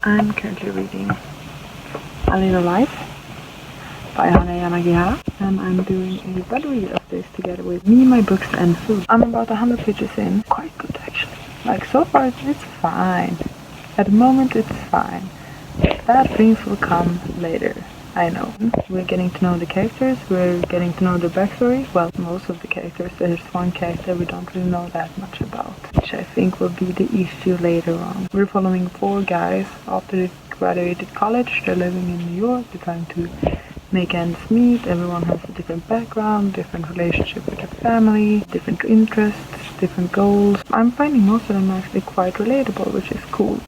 I'm currently reading A Little Life by Hana Yanagihara, and I'm doing a bud read of this together with Me, My Books and Food. I'm about 100 pages in. Quite good actually. Like so far it's fine. At the moment it's fine. Bad things will come later. I know. We're getting to know the characters, we're getting to know the backstory. Well, most of the characters. There's one character we don't really know that much about, which I think will be the issue later on. We're following 4 guys after they graduated college. They're living in New York, they're trying to make ends meet. Everyone has a different background, different relationship with their family, different interests, different goals. I'm finding most of them actually quite relatable, which is cool.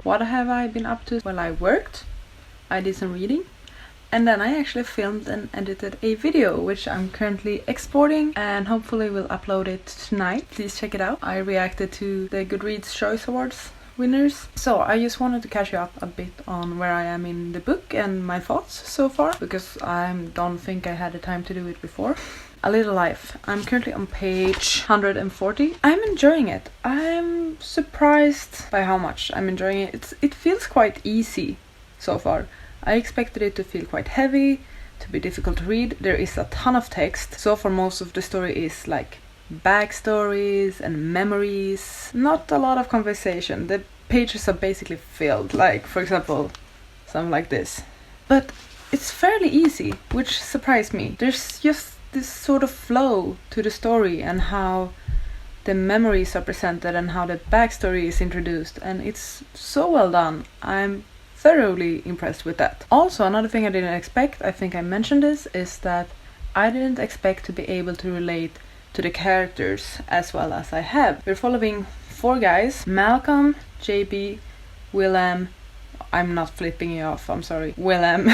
What have I been up to? Well, I worked, I did some reading, and then I actually filmed and edited a video which I'm currently exporting and hopefully will upload it tonight. Please check it out. I reacted to the Goodreads Choice Awards winners. So I just wanted to catch you up a bit on where I am in the book and my thoughts so far, because I don't think I had the time to do it before. A Little Life. I'm currently on page 140. I'm enjoying it. I'm surprised by how much I'm enjoying it. It feels quite easy so far. I expected it to feel quite heavy, to be difficult to read. There is a ton of text. So far most of the story is like backstories and memories. Not a lot of conversation. The pages are basically filled. Like, for example, something like this. But it's fairly easy, which surprised me. There's just this sort of flow to the story and how the memories are presented and how the backstory is introduced, and it's so well done. I'm thoroughly impressed with that. Also, another thing I didn't expect, I think I mentioned this, is that I didn't expect to be able to relate to the characters as well as I have. We're following 4 guys: Malcolm, JB, Willem, I'm not flipping you off, I'm sorry, Willem,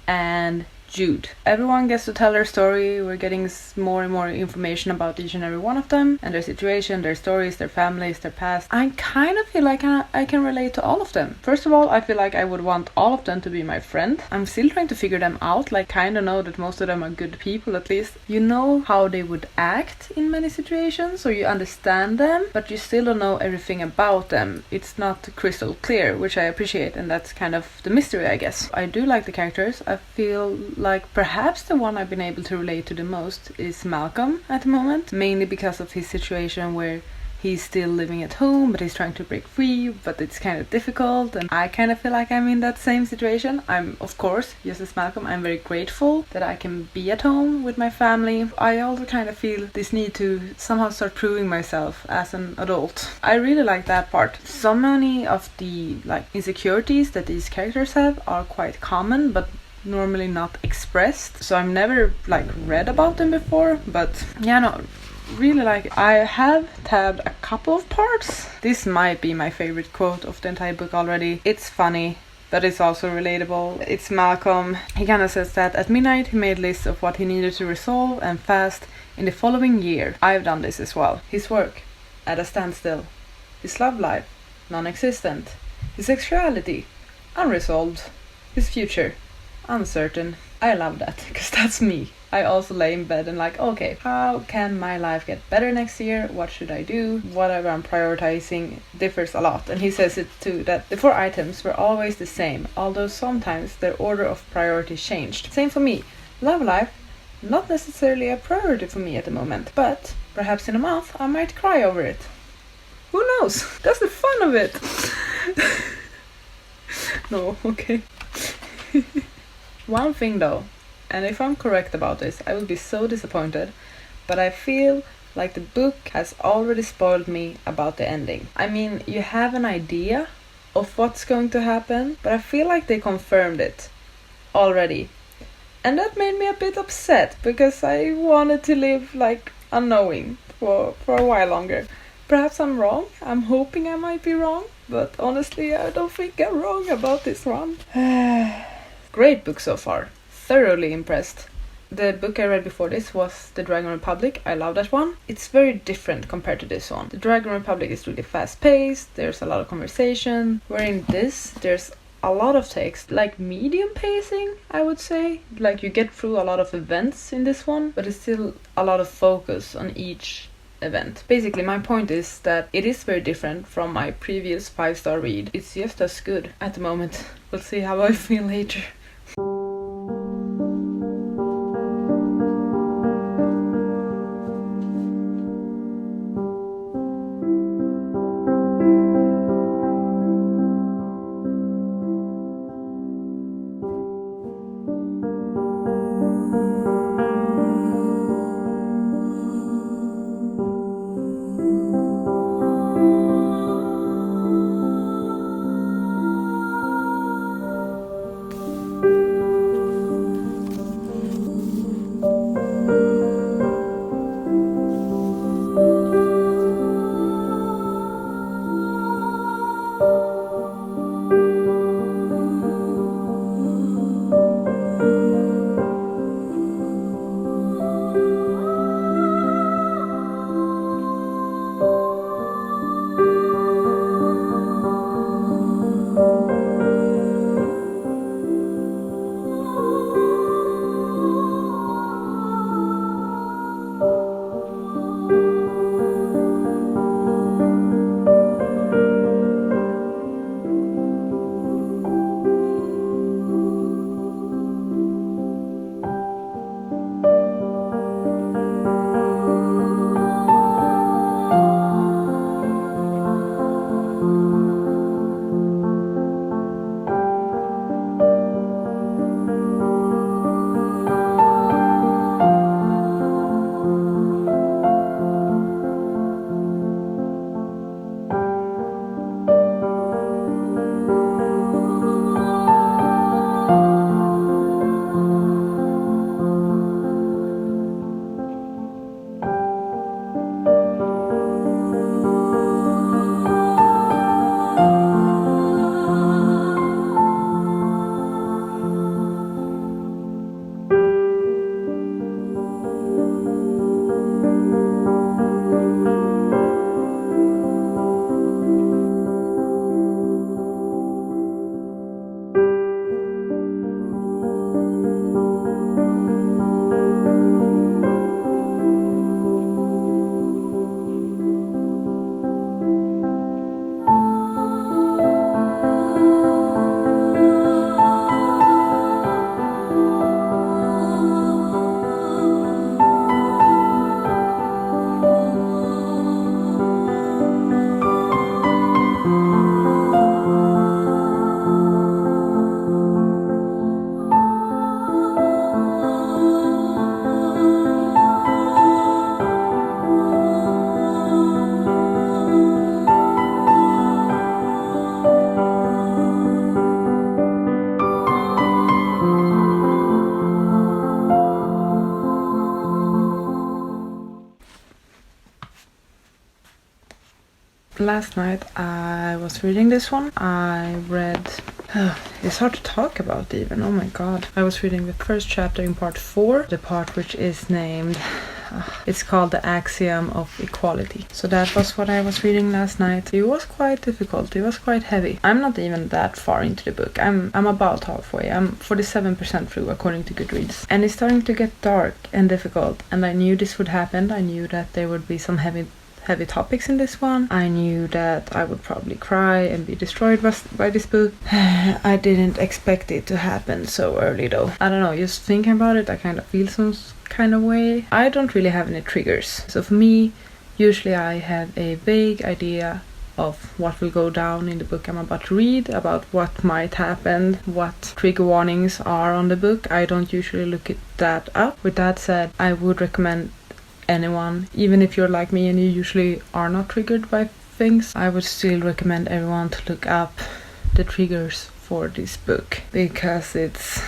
and Jude. Everyone gets to tell their story. We're getting more and more information about each and every one of them and their situation, their stories, their families, their past. I kind of feel like I can relate to all of them. First of all, I feel like I would want all of them to be my friend. I'm still trying to figure them out, like kind of know that most of them are good people at least. You know how they would act in many situations, or you understand them, but you still don't know everything about them. It's not crystal clear, which I appreciate, and that's kind of the mystery, I guess. I do like the characters. I feel like perhaps the one I've been able to relate to the most is Malcolm at the moment, mainly because of his situation where he's still living at home but he's trying to break free, but it's kind of difficult, and I kind of feel like I'm in that same situation. I'm, of course, just as Malcolm, I'm very grateful that I can be at home with my family. I also kind of feel this need to somehow start proving myself as an adult. I really like that part. So many of the insecurities that these characters have are quite common, but normally not expressed, so I've never read about them before, but yeah, no, really like it. I have tabbed a couple of parts. This might be my favorite quote of the entire book already. It's funny, but it's also relatable. It's Malcolm. He kind of says that at midnight he made lists of what he needed to resolve, and fast. In the following year, I've done this as well. His work, at a standstill. His love life, non-existent. His sexuality, unresolved. His future, uncertain. I love that, because that's me. I also lay in bed and like, okay, how can my life get better next year? What should I do? Whatever I'm prioritizing differs a lot. And he says it too, that the 4 items were always the same, although sometimes their order of priority changed. Same for me. Love life, not necessarily a priority for me at the moment, but perhaps in a month I might cry over it. Who knows? That's the fun of it. No, okay. One thing though, and if I'm correct about this, I will be so disappointed, but I feel like the book has already spoiled me about the ending. I mean, you have an idea of what's going to happen, but I feel like they confirmed it already. And that made me a bit upset, because I wanted to live like unknowing for a while longer. Perhaps I'm wrong, I'm hoping I might be wrong, but honestly I don't think I'm wrong about this one. Great book so far. Thoroughly impressed. The book I read before this was The Dragon Republic. I love that one. It's very different compared to this one. The Dragon Republic is really fast paced, there's a lot of conversation, where in this there's a lot of text, like medium pacing, I would say. Like you get through a lot of events in this one, but it's still a lot of focus on each event. Basically, my point is that it is very different from my previous 5-star read. It's just as good at the moment. We'll see how I feel later. Last night I was reading this one. I read... it's hard to talk about even, oh my god. I was reading the first chapter in part 4, the part which is named It's called The Axiom of Equality. So that was what I was reading last night. It was quite difficult. It was quite heavy. I'm not even that far into the book. I'm about halfway. I'm 47% through according to Goodreads. And it's starting to get dark and difficult. And I knew this would happen. I knew that there would be some heavy topics in this one. I knew that I would probably cry and be destroyed by this book. I didn't expect it to happen so early though. I don't know, just thinking about it, I kind of feel some kind of way. I don't really have any triggers. So for me, usually I have a vague idea of what will go down in the book I'm about to read, about what might happen, what trigger warnings are on the book. I don't usually look that up. With that said, I would recommend anyone, even if you're like me and you usually are not triggered by things, I would still recommend everyone to look up the triggers for this book, because it's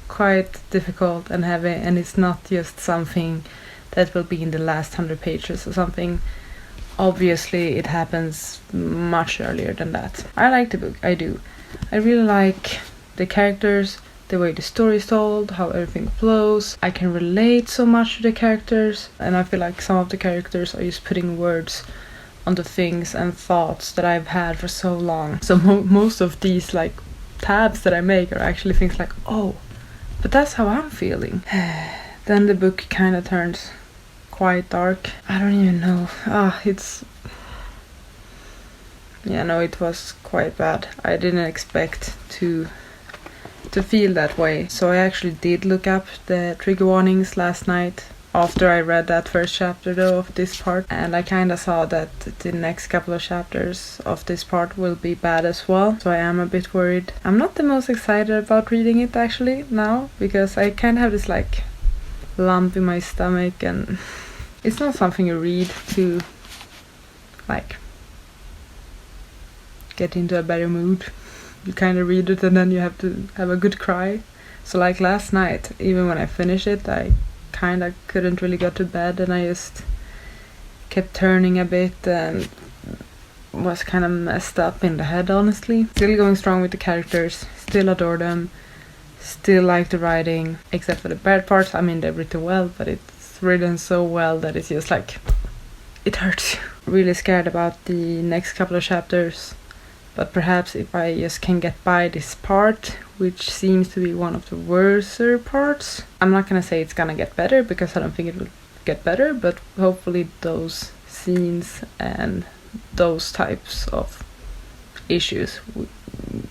quite difficult and heavy, and it's not just something that will be in the last 100 pages or something. Obviously it happens much earlier than that. I like the book, I do. I really like the characters, the way the story is told, how everything flows. I can relate so much to the characters, and I feel like some of the characters are just putting words on the things and thoughts that I've had for so long. So most of these like tabs that I make are actually things like, oh, but that's how I'm feeling. Then the book kind of turns quite dark. I don't even know. It was quite bad. I didn't expect to feel that way. So I actually did look up the trigger warnings last night after I read that first chapter though of this part, and I kind of saw that the next couple of chapters of this part will be bad as well. So I am a bit worried. I'm not the most excited about reading it actually now, because I kind of have this like lump in my stomach, and it's not something you read to like get into a better mood. You kind of read it and then you have to have a good cry. So like last night, even when I finished it, I kind of couldn't really go to bed, and I just kept turning a bit and was kind of messed up in the head, honestly. Still going strong with the characters, still adore them, still like the writing, except for the bad parts. I mean, they're written well, but it's written so well that it's just like, it hurts. Really scared about the next couple of chapters. But perhaps if I just can get by this part, which seems to be one of the worser parts. I'm not gonna say it's gonna get better, because I don't think it will get better, but hopefully those scenes and those types of issues,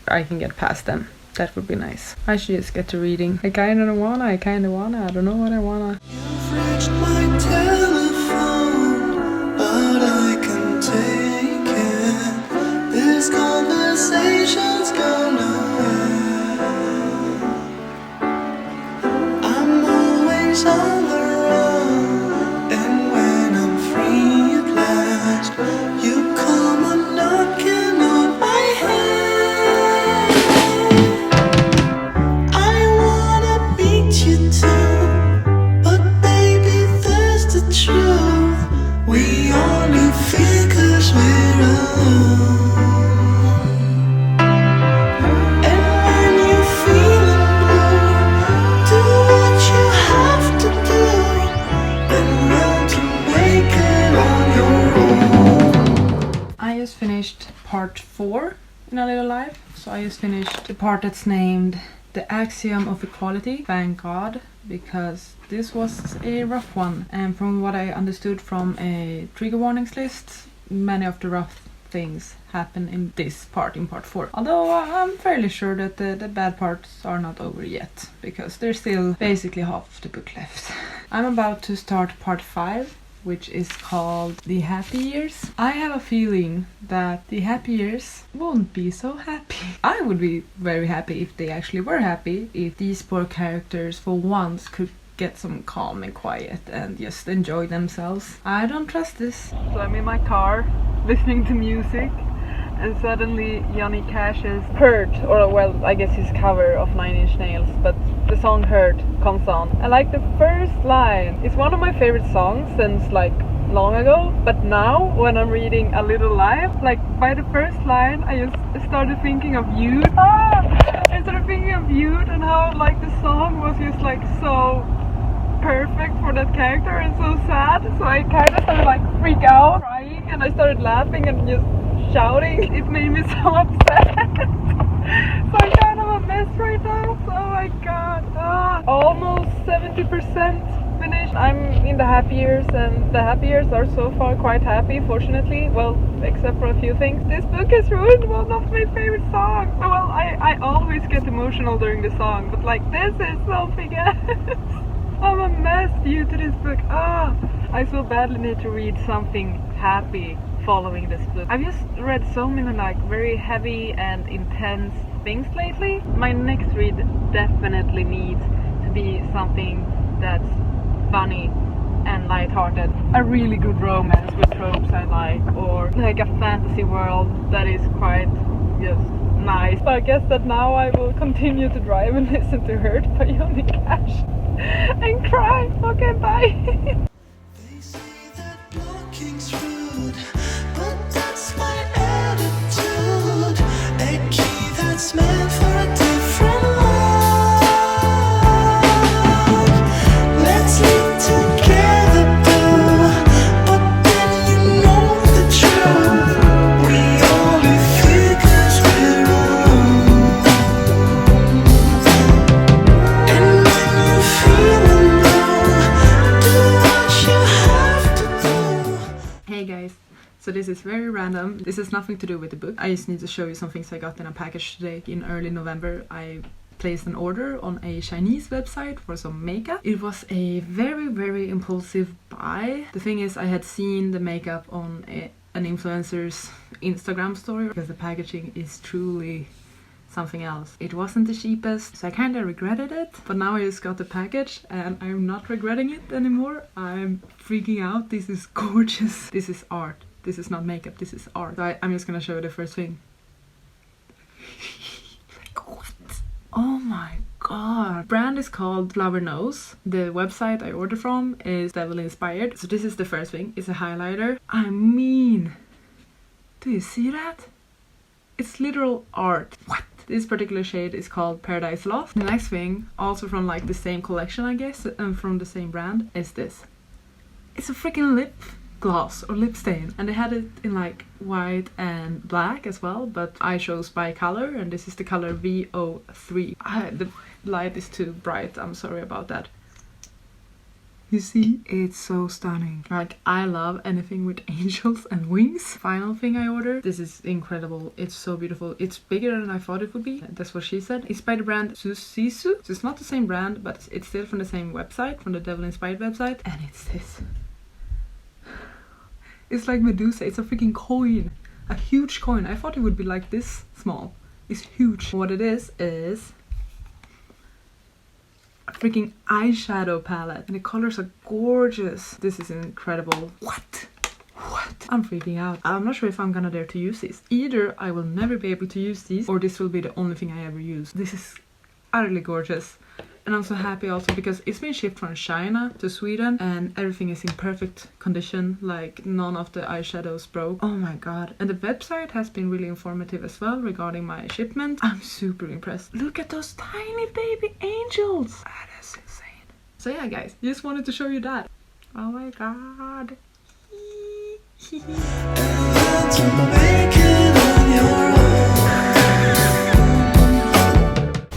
I can get past them. That would be nice. I should just get to reading. I kinda wanna, I don't know what I wanna. You've reached my telephone, but I can take it. This conversation's gonna end. I'm always on the run, and when I'm free at last, you come a knocking on my head. I wanna beat you too, but baby, that's the truth. We only feel 'cause we're alone. Finished part 4 in A Little Life. So I just finished the part that's named The Axiom of Equality. Thank God, because this was a rough one, and from what I understood from a trigger warnings list, many of the rough things happen in this part, in part 4. Although I'm fairly sure that the bad parts are not over yet, because there's still basically half of the book left. I'm about to start part 5, which is called The Happy Years. I have a feeling that the happy years won't be so happy. I would be very happy if they actually were happy, if these poor characters for once could get some calm and quiet and just enjoy themselves. I don't trust this. So I'm in my car listening to music, and suddenly Johnny Cash's Hurt, or well, I guess his cover of Nine Inch Nails, but the song Hurt comes on. And like the first line, it's one of my favorite songs since like long ago, but now when I'm reading A Little Life, like by the first line I just started thinking of Youth. I started thinking of Youth and how like the song was just like so perfect for that character and so sad. So I kind of started like freak out, crying, and I started laughing and just shouting. It made me so upset. So I'm kind of a mess right now. So, oh my god. Almost 70% finished. I'm in the happy years, and the happy years are so far quite happy, fortunately. Well, except for a few things. This book has ruined one of my favorite songs. Well, I always get emotional during the song, but like this is something else. I'm a mess due to this book. I so badly need to read something happy following this book. I've just read so many like very heavy and intense things lately. My next read definitely needs to be something that's funny and lighthearted. A really good romance with tropes I like, or like a fantasy world that is quite just nice. But I guess that now I will continue to drive and listen to Hurt by Johnny Cash and cry. Okay, bye. They say that blocking's rude, but that's my attitude. A key that's meant for a different life. Let's live together, boo. But then you know the truth. We only feel 'cause we're wrong. And when you're feeling low, do what you have to do. Hey guys, so this is very random. This has nothing to do with the book. I just need to show you some things I got in a package today. In early November, I placed an order on a Chinese website for some makeup. It was a very impulsive buy. The thing is, I had seen the makeup on an influencer's Instagram story because the packaging is truly something else. It wasn't the cheapest, so I kind of regretted it. But now I just got the package and I'm not regretting it anymore. I'm freaking out. This is gorgeous. This is art. This is not makeup, this is art. So I'm just gonna show you the first thing. Like, what? Oh my god. Brand is called Flower Nose. The website I ordered from is Devil Inspired. So this is the first thing. It's a highlighter. I mean, do you see that? It's literal art. What? This particular shade is called Paradise Lost. The next thing, also from like the same collection I guess, and from the same brand, is this. It's a freaking lip gloss or lip stain, and they had it in like white and black as well, but I chose by color, and this is the color VO3. The light is too bright, I'm sorry about that. You see, it's so stunning. Like, I love anything with angels and wings. Final thing I ordered. This is incredible. It's so beautiful. It's bigger than I thought it would be. That's what she said. It's by the brand Susisu. So it's not the same brand, but it's still from the same website, from the Devil Inspired website. And it's this. It's like Medusa. It's a freaking coin. A huge coin. I thought it would be like this small. It's huge. What it is a freaking eyeshadow palette, and the colors are gorgeous. This is incredible. What? I'm freaking out. I'm not sure if I'm gonna dare to use these. Either I will never be able to use these, or this will be the only thing I ever use. This is utterly gorgeous. And I'm so happy also because it's been shipped from China to Sweden and everything is in perfect condition, like none of the eyeshadows broke. Oh my god. And the website has been really informative as well regarding my shipment. I'm super impressed. Look at those tiny baby angels. That is insane. So yeah guys, just wanted to show you that. Oh my god. And to make it on your own.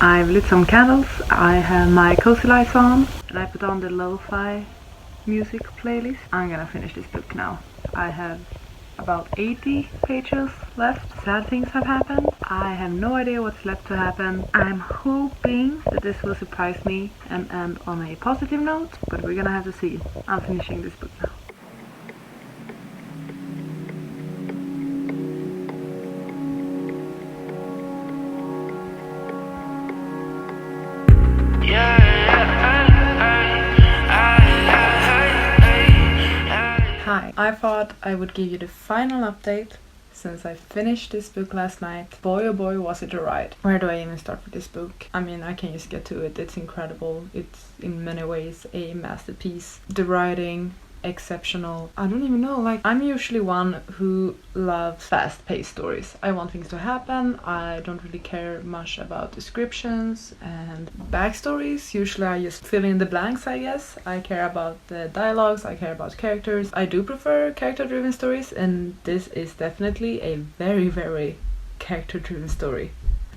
I've lit some candles, I have my cozy lights on, and I put on the lo-fi music playlist. I'm gonna finish this book now. I have about 80 pages left. Sad things have happened. I have no idea what's left to happen. I'm hoping that this will surprise me and end on a positive note, but we're gonna have to see. I'm finishing this book now. Hi, I thought I would give you the final update since I finished this book last night. Boy oh boy was it a ride. Where do I even start with this book? I mean, I can just get to it. It's incredible. It's in many ways a masterpiece. The writing, exceptional. I don't even know, like, I'm usually one who loves fast-paced stories. I want things to happen. I don't really care much about descriptions and backstories. Usually I just fill in the blanks, I guess. I care about the dialogues, I care about characters. I do prefer character-driven stories, and this is definitely a very, very character-driven story.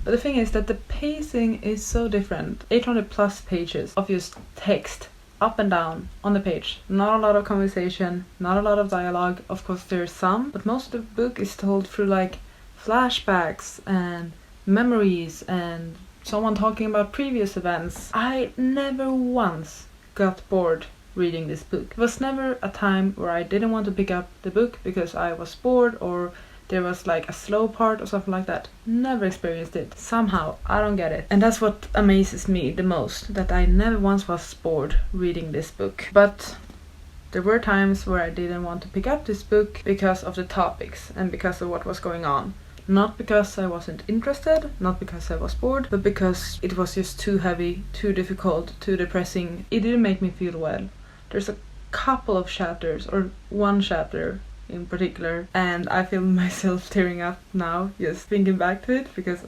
But the thing is that the pacing is so different. 800 plus pages of just text up and down on the page. Not a lot of conversation, not a lot of dialogue. Of course there's some, but most of the book is told through like flashbacks and memories and someone talking about previous events. I never once got bored reading this book. There was never a time where I didn't want to pick up the book because I was bored or there was like a slow part or something like that. Never experienced it. Somehow, I don't get it. And that's what amazes me the most, that I never once was bored reading this book. But there were times where I didn't want to pick up this book because of the topics and because of what was going on. Not because I wasn't interested, not because I was bored, but because it was just too heavy, too difficult, too depressing. It didn't make me feel well. There's a couple of chapters, or one chapter in particular, and I feel myself tearing up now just thinking back to it, because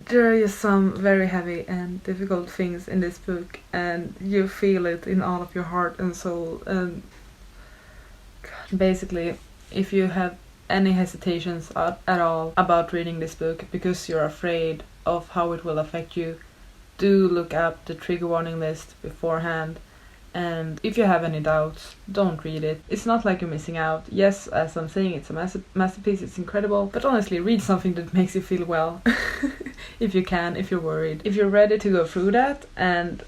there are just some very heavy and difficult things in this book, and you feel it in all of your heart and soul. And basically, if you have any hesitations at all about reading this book because you're afraid of how it will affect you, do look up the trigger warning list beforehand. And if you have any doubts, don't read it. It's not like you're missing out. Yes, as I'm saying, it's a masterpiece, it's incredible. But honestly, read something that makes you feel well. If you can, if you're worried. If you're ready to go through that and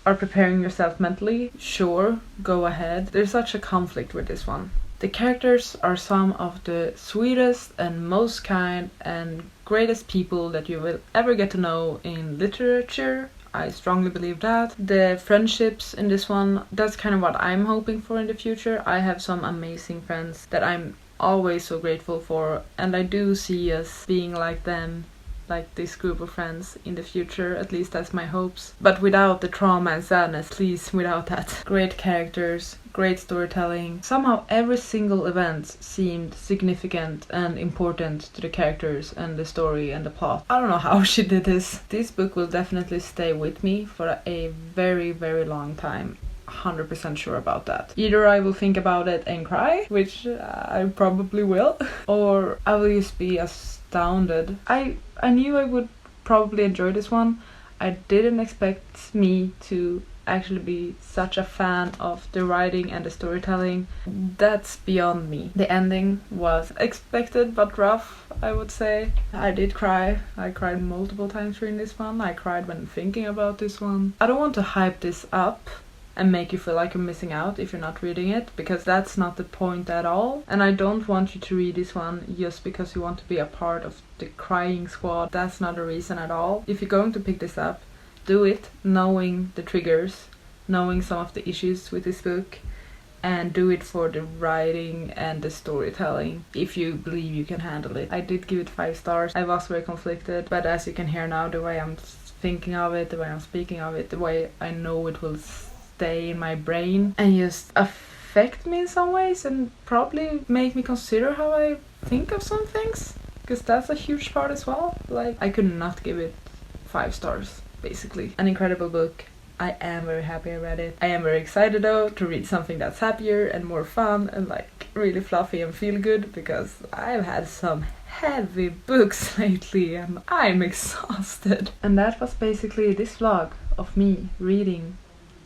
are preparing yourself mentally, sure, go ahead. There's such a conflict with this one. The characters are some of the sweetest and most kind and greatest people that you will ever get to know in literature. I strongly believe that. The friendships in this one, that's kind of what I'm hoping for in the future. I have some amazing friends that I'm always so grateful for, and I do see us being like them, like this group of friends in the future. At least that's my hopes. But without the trauma and sadness, please, without that. Great characters, great storytelling. Somehow every single event seemed significant and important to the characters and the story and the plot. I don't know how she did this. This book will definitely stay with me for a very, very long time. 100% sure about that. Either I will think about it and cry, which I probably will, or I will just be astounded. I knew I would probably enjoy this one. I didn't expect me to actually be such a fan of the writing and the storytelling. That's beyond me. The ending was expected but rough, I would say. I did cry. I cried multiple times during this one. I cried when thinking about this one. I don't want to hype this up and make you feel like you're missing out if you're not reading it, because that's not the point at all. And I don't want you to read this one just because you want to be a part of the crying squad. That's not a reason at all. If you're going to pick this up, do it knowing the triggers, knowing some of the issues with this book, and do it for the writing and the storytelling if you believe you can handle it. I did give it 5 stars. I was very conflicted, but as you can hear now, the way I'm thinking of it, the way I'm speaking of it, the way I know it will stay in my brain and just affect me in some ways and probably make me consider how I think of some things, because that's a huge part as well. Like, I could not give it 5 stars, basically. An incredible book. I am very happy I read it. I am very excited though to read something that's happier and more fun and like really fluffy and feel good, because I've had some heavy books lately and I'm exhausted. And that was basically this vlog of me reading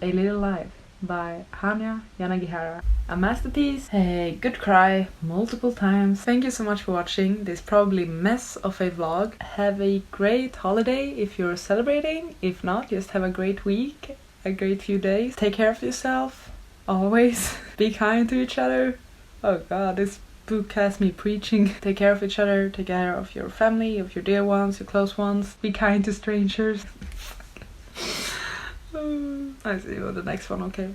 A Little Life by Hanya Yanagihara. A masterpiece, a good cry multiple times. Thank you so much for watching this probably mess of a vlog. Have a great holiday if you're celebrating. If not, just have a great week, a great few days. Take care of yourself, always. Be kind to each other. Oh god, this book has me preaching. Take care of each other, take care of your family, of your dear ones, your close ones. Be kind to strangers. I'll see you on the next one, okay?